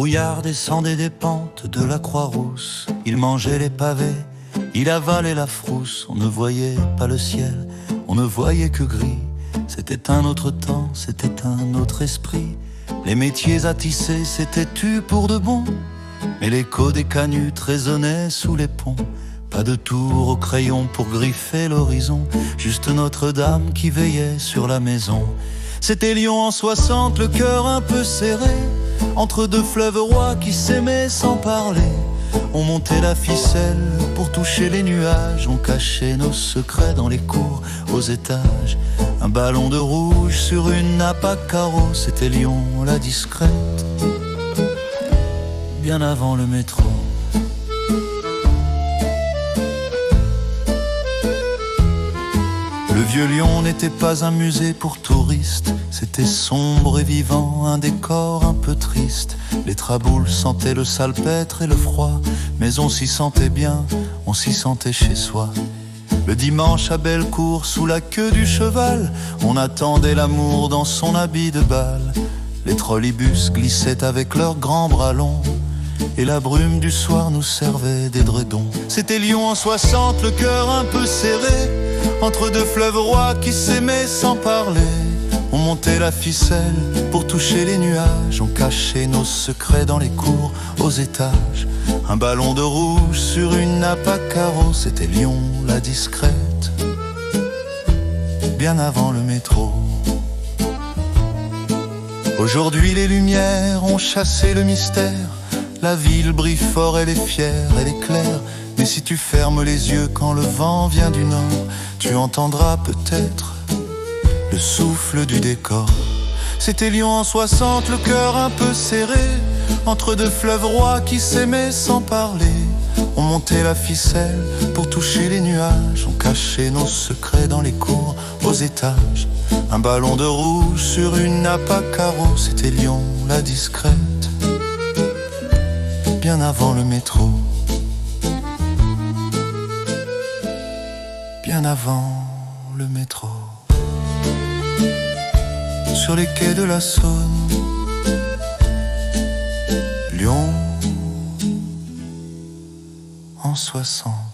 brouillard descendait des pentes de la Croix-Rousse. Il mangeait les pavés, il avalait la frousse. On ne voyait pas le ciel, on ne voyait que gris. C'était un autre temps, c'était un autre esprit. Les métiers à tisser s'étaient tus pour de bon, mais l'écho des canuts résonnait sous les ponts. Pas de tour au crayon pour griffer l'horizon, juste Notre-Dame qui veillait sur la maison. C'était Lyon en 60, le cœur un peu serré, entre deux fleuves rois qui s'aimaient sans parler. On montait la ficelle pour toucher les nuages, on cachait nos secrets dans les cours, aux étages. Un ballon de rouge sur une nappe à carreaux, c'était Lyon la discrète, bien avant le métro. Le vieux Lyon n'était pas un musée pour touristes, c'était sombre et vivant, un décor un peu triste. Les traboules sentaient le salpêtre et le froid, mais on s'y sentait bien, on s'y sentait chez soi. Le dimanche à Bellecour, sous la queue du cheval, on attendait l'amour dans son habit de bal. Les trolleybus glissaient avec leurs grands bras longs, et la brume du soir nous servait d'édredon. C'était Lyon en 60, le cœur un peu serré, entre deux fleuves rois qui s'aimaient sans parler. On montait la ficelle pour toucher les nuages, on cachait nos secrets dans les cours, aux étages. Un ballon de rouge sur une nappe à carreaux, c'était Lyon la discrète, bien avant le métro. Aujourd'hui les lumières ont chassé le mystère, la ville brille fort, elle est fière, elle est claire. Mais si tu fermes les yeux quand le vent vient du nord, tu entendras peut-être le souffle du décor. C'était Lyon en 60, le cœur un peu serré, entre deux fleuves rois qui s'aimaient sans parler. On montait la ficelle pour toucher les nuages, on cachait nos secrets dans les cours, aux étages. Un ballon de rouge sur une nappe à carreaux, c'était Lyon la discrète, bien avant le métro, bien avant le métro. Sur les quais de la Saône, Lyon en 60.